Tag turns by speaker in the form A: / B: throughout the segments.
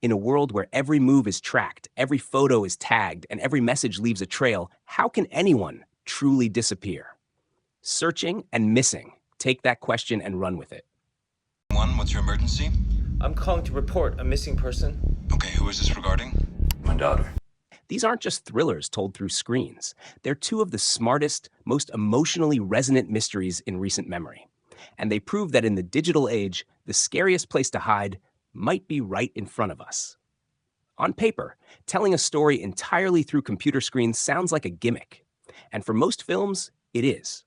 A: In a world where every move is tracked, every photo is tagged, and every message leaves a trail, how can anyone truly disappear? Searching and missing. Take that question and run with it.
B: What's your emergency?
C: I'm calling to report a missing person.
B: Okay, who is this regarding?
D: My daughter.
A: These aren't just thrillers told through screens. They're two of the smartest, most emotionally resonant mysteries in recent memory. And they prove that in the digital age, the scariest place to hide might be right in front of us. On paper, telling a story entirely through computer screens sounds like a gimmick. And for most films, it is.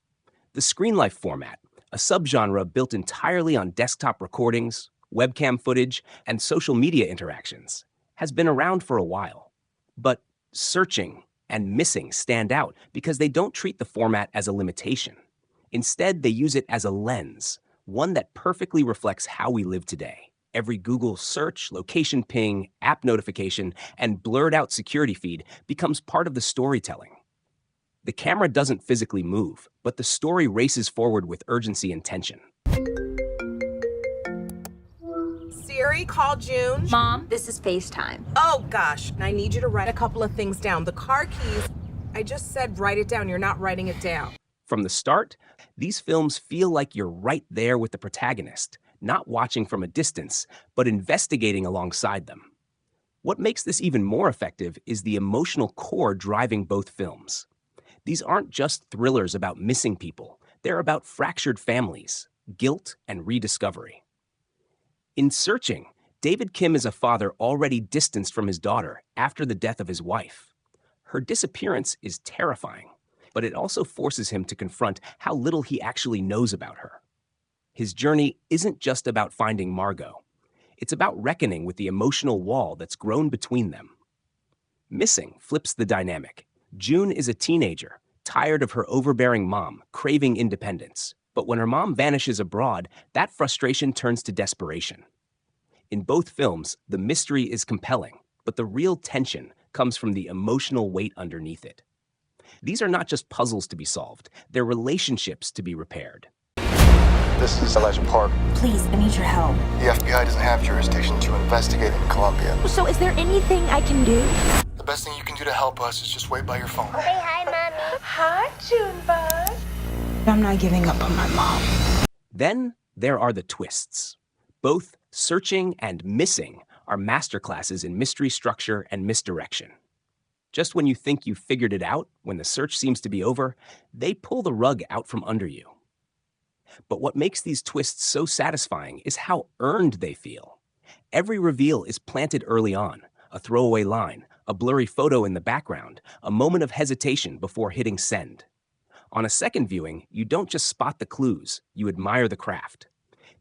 A: The screen life format, a subgenre built entirely on desktop recordings, webcam footage, and social media interactions, has been around for a while. But searching and missing stand out because they don't treat the format as a limitation. Instead, they use it as a lens, one that perfectly reflects how we live today. Every Google search, location ping, app notification, and blurred-out security feed becomes part of the storytelling. The camera doesn't physically move, but the story races forward with urgency and tension.
E: Siri, call June.
F: Mom, this is FaceTime.
E: Oh, gosh. I need you to write a couple of things down. The car keys. I just said write it down. You're not writing it down.
A: From the start, these films feel like you're right there with the protagonist, not watching from a distance, but investigating alongside them. What makes this even more effective is the emotional core driving both films. These aren't just thrillers about missing people. They're about fractured families, guilt, and rediscovery. In Searching, David Kim is a father already distanced from his daughter after the death of his wife. Her disappearance is terrifying, but it also forces him to confront how little he actually knows about her. His journey isn't just about finding Margot. It's about reckoning with the emotional wall that's grown between them. Missing flips the dynamic. June is a teenager, tired of her overbearing mom, craving independence. But when her mom vanishes abroad, that frustration turns to desperation. In both films, the mystery is compelling, but the real tension comes from the emotional weight underneath it. These are not just puzzles to be solved, they're relationships to be repaired.
G: This is Elijah Park.
F: Please, I need your help.
G: The FBI doesn't have jurisdiction to investigate in Colombia.
F: So is there anything I can do?
G: The best thing you can do to help us is just wait by your phone.
H: Say hi, Mommy.
E: Hi, Junebug.
F: I'm not giving up on my mom.
A: Then there are the twists. Both Searching and Missing are masterclasses in mystery structure and misdirection. Just when you think you've figured it out, when the search seems to be over, they pull the rug out from under you. But what makes these twists so satisfying is how earned they feel. Every reveal is planted early on, a throwaway line, a blurry photo in the background, a moment of hesitation before hitting send. On a second viewing, you don't just spot the clues, you admire the craft.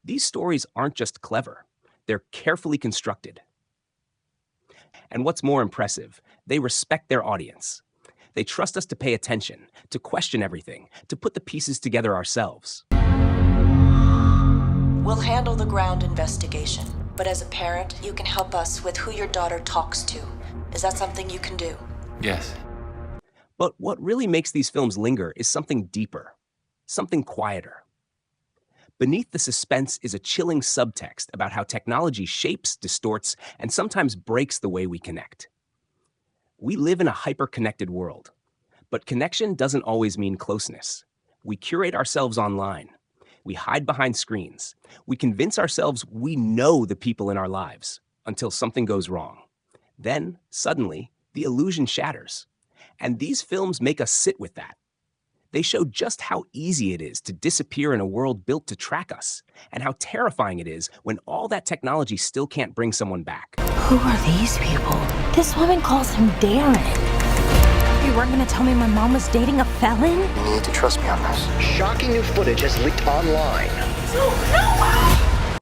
A: These stories aren't just clever, they're carefully constructed. And what's more impressive, they respect their audience. They trust us to pay attention, to question everything, to put the pieces together ourselves.
I: We'll handle the ground investigation, but as a parent, you can help us with who your daughter talks to. Is that something you can do?
D: Yes.
A: But what really makes these films linger is something deeper, something quieter. Beneath the suspense is a chilling subtext about how technology shapes, distorts, and sometimes breaks the way we connect. We live in a hyper-connected world, but connection doesn't always mean closeness. We curate ourselves online. We hide behind screens. We convince ourselves we know the people in our lives until something goes wrong. Then, suddenly, the illusion shatters. And these films make us sit with that. They show just how easy it is to disappear in a world built to track us, and how terrifying it is when all that technology still can't bring someone back.
F: Who are these people? This woman calls him Darren. You weren't gonna tell me my mom was dating a felon?
G: You need to trust me on this.
J: Shocking new footage has leaked online.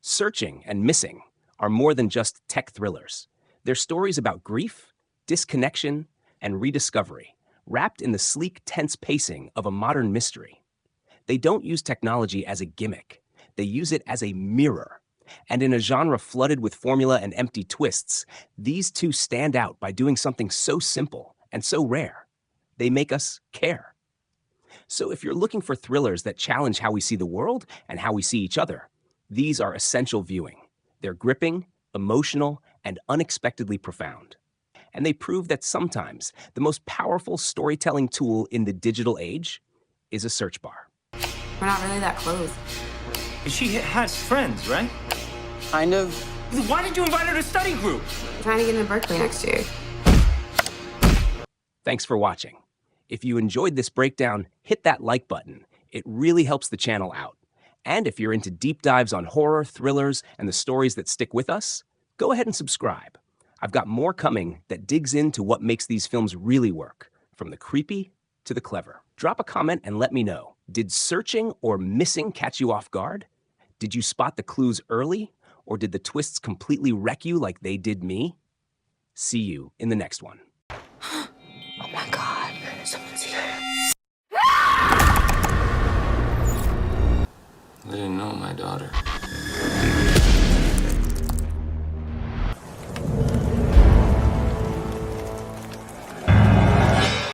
A: Searching and Missing are more than just tech thrillers. They're stories about grief, disconnection, and rediscovery, wrapped in the sleek, tense pacing of a modern mystery. They don't use technology as a gimmick. They use it as a mirror. And in a genre flooded with formula and empty twists, these two stand out by doing something so simple and so rare. They make us care. So if you're looking for thrillers that challenge how we see the world and how we see each other, these are essential viewing. They're gripping, emotional, and unexpectedly profound. And they prove that sometimes the most powerful storytelling tool in the digital age is a search bar.
D: We're not really that close.
C: She has friends, right?
H: Kind of.
C: Why did you invite her to study group?
D: I'm trying to get into Berkeley next year.
A: Thanks for watching. If you enjoyed this breakdown, hit that like button. It really helps the channel out. And if you're into deep dives on horror, thrillers, and the stories that stick with us, go ahead and subscribe. I've got more coming that digs into what makes these films really work, from the creepy to the clever. Drop a comment and let me know. Did searching or missing catch you off guard? Did you spot the clues early? Or did the twists completely wreck you like they did me? See you in the next one.
I: Oh my God, someone's here.
K: I didn't know my daughter.